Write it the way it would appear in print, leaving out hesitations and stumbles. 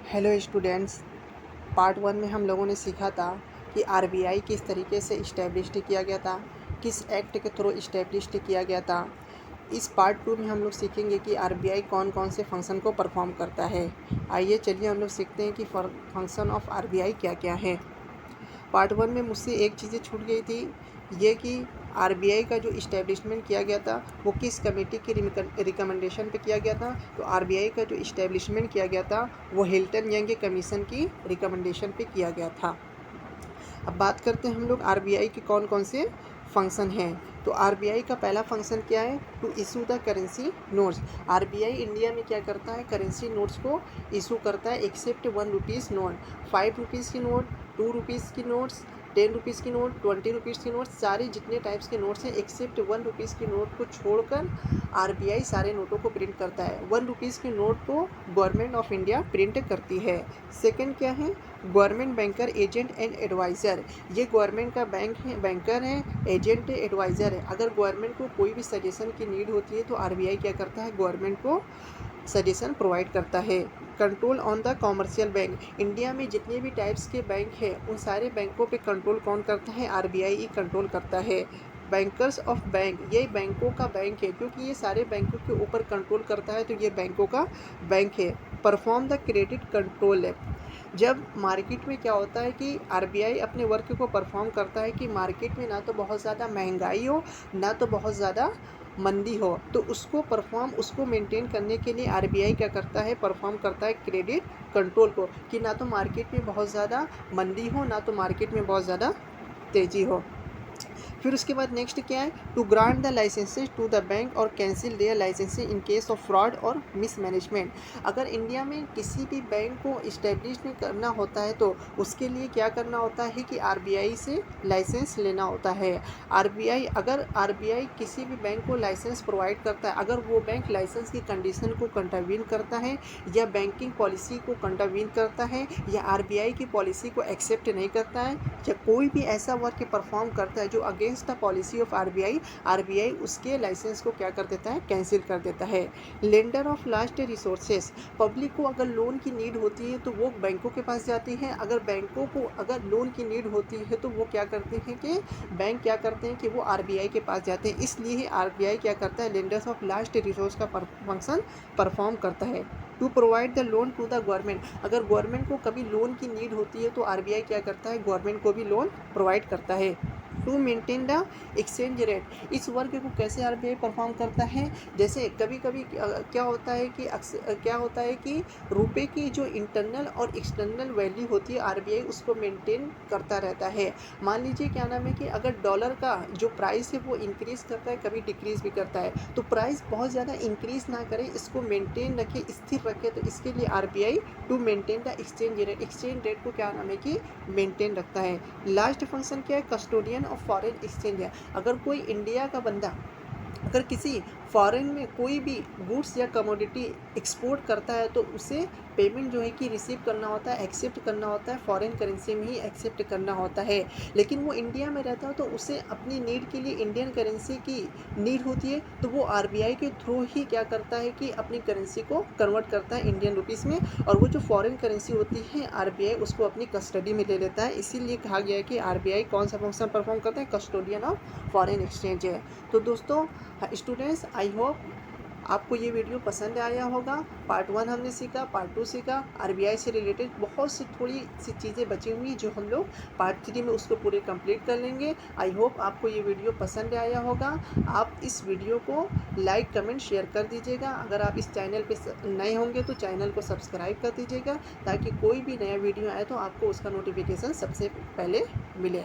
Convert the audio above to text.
Hello students. Part one में हम लोगों ने सीखा था कि आरबीआई किस तरीके से इस्टेब्लिश किया गया था, किस एक्ट के थ्रू इस्टेब्लिश किया गया था। इस पार्ट टू में हम लोग सीखेंगे कि आरबीआई कौन कौन से फंक्शन को परफॉर्म करता है। आइए चलिए हम लोग सीखते हैं कि फंक्शन ऑफ आरबीआई क्या क्या है। पार्ट वन में मुझसे एक चीज़ें छूट गई थी, ये कि आरबीआई का जो इस्टेब्लिशमेंट किया गया था वो किस कमेटी की रिकमेंडेशन पे किया गया था। तो आरबीआई का जो इस्टेब्लिशमेंट किया गया था वो हिल्टन यंग कमीशन की रिकमेंडेशन पे किया गया था। अब बात करते हैं हम लोग आरबीआई के कौन कौन से फंक्शन हैं। तो आरबीआई का पहला फंक्शन क्या है? To issue the currency notes. RBI India में क्या करता है? करेंसी नोट्स को इशू करता है, एक्सेप्ट 1 रुपीज़ नोट, 5 रुपीज़ की नोट, 2 रुपीज़ की नोट्स, 10 रुपीज़ की नोट, 20 रुपीज़ की नोट, सारे जितने टाइप्स के नोट्स हैं एक्सेप्ट 1 रुपीज़ की नोट को छोड़कर आरबीआई सारे नोटों को प्रिंट करता है। 1 रुपीज़ की नोट को गवर्नमेंट ऑफ इंडिया प्रिंट करती है। सेकंड क्या है? Government banker agent and adviser. ये गवर्नमेंट का बैंकर है, एजेंट है, एडवाइज़र है। अगर गवर्नमेंट को कोई भी सजेशन की नीड होती है तो आरबीआई क्या करता है? गवर्नमेंट को सजेशन प्रोवाइड करता है। Control on the commercial bank. India में जितने भी टाइप्स के बैंक हैं उन सारे बैंकों पे कंट्रोल कौन करता है? आरबीआई ही कंट्रोल करता है। बैंकर्स ऑफ बैंक, ये बैंकों का बैंक है, क्योंकि ये सारे बैंकों के ऊपर कंट्रोल करता है तो ये बैंकों का बैंक है। परफॉर्म द क्रेडिट कंट्रोल है। जब मार्केट में क्या होता है कि आरबीआई अपने वर्क को परफॉर्म करता है कि मार्केट में ना तो बहुत ज़्यादा महंगाई हो ना तो बहुत ज़्यादा मंदी हो, तो उसको मेंटेन करने के लिए आरबीआई क्या करता है? परफॉर्म करता है क्रेडिट कंट्रोल को, कि ना तो मार्केट में बहुत ज़्यादा मंदी हो ना तो मार्केट में बहुत ज़्यादा तेज़ी हो। फिर उसके बाद नेक्स्ट क्या है? To grant the licences to the bank और cancel their licences in case of fraud और मिसमैनेजमेंट। अगर इंडिया में किसी भी बैंक को इस्टेब्लिश करना होता है तो उसके लिए क्या करना होता है कि आरबीआई से लाइसेंस लेना होता है। आरबीआई किसी भी बैंक को लाइसेंस प्रोवाइड करता है, अगर वो बैंक लाइसेंस की कंडीशन को कंट्रावीन करता है या बैंकिंग पॉलिसी को कंट्रावीन करता है या आरबीआई की पॉलिसी को एक्सेप्ट नहीं करता है या कोई भी ऐसा वर्क परफॉर्म करता है जो against the policy of RBI उसके लाइसेंस को क्या कर देता है? कैंसिल कर देता है। Lender of last resources. Public को अगर लोन की नीड होती है तो वो बैंकों के पास जाती है, अगर बैंकों को अगर लोन की नीड होती है तो वो क्या करते हैं कि बैंक क्या करते हैं कि वो आरबीआई के पास जाते हैं। इसलिए ही आरबीआई क्या करता है? लेंडर्स ऑफ लास्ट रिसोर्स का फंक्शन परफॉर्म करता है। To provide the loan to the government. अगर गवर्नमेंट को कभी लोन की नीड होती है तो आरबीआई क्या करता है? गवर्नमेंट को भी लोन प्रोवाइड करता है। To maintain the exchange rate. इस वर्क को कैसे आरबीआई परफॉर्म करता है? जैसे कभी कभी क्या होता है कि क्या होता है कि रुपए की जो इंटरनल और एक्सटर्नल वैल्यू होती है आरबीआई उसको मेंटेन करता रहता है। मान लीजिए क्या नाम है कि अगर डॉलर का जो प्राइस है वो इंक्रीज़ करता है, कभी डिक्रीज़ भी करता है, तो प्राइस बहुत ज़्यादा इंक्रीज़ ना करे, इसको मेंटेन रखे, स्थिर रखे। तो इसके लिए RBI to maintain the exchange rate को क्या नाम है कि मेंटेन रखता है। लास्ट फंक्शन क्या है? कस्टोडियन ऑफ फॉरेन एक्सचेंज है। अगर कोई इंडिया का बंदा अगर किसी फॉरेन में कोई भी गुड्स या कमोडिटी एक्सपोर्ट करता है तो उसे पेमेंट जो है कि रिसीव करना होता है, एक्सेप्ट करना होता है, फॉरेन करेंसी में ही एक्सेप्ट करना होता है। लेकिन वो इंडिया में रहता है तो उसे अपनी नीड के लिए इंडियन करेंसी की नीड होती है, तो वो आरबीआई के थ्रू ही क्या करता है कि अपनी करेंसी को कन्वर्ट करता है इंडियन रुपीज़ में, और वो जो फॉरेन करेंसी होती है आरबीआई उसको अपनी कस्टडी में ले लेता है। इसीलिए कहा गया है कि आरबीआई कौन सा फंक्शन परफॉर्म करता है? कस्टोडियन ऑफ फॉरेन एक्सचेंज है। तो दोस्तों स्टूडेंट्स, आई होप आपको ये वीडियो पसंद आया होगा। पार्ट वन हमने सीखा, पार्ट टू सीखा, आरबीआई से रिलेटेड बहुत सी थोड़ी सी चीज़ें बची हुई जो हम लोग पार्ट थ्री में उसको पूरे कंप्लीट कर लेंगे। आई होप आपको ये वीडियो पसंद आया होगा। आप इस वीडियो को लाइक कमेंट शेयर कर दीजिएगा। अगर आप इस चैनल पे नए होंगे तो चैनल को सब्सक्राइब कर दीजिएगा ताकि कोई भी नया वीडियो आए तो आपको उसका नोटिफिकेशन सबसे पहले मिले।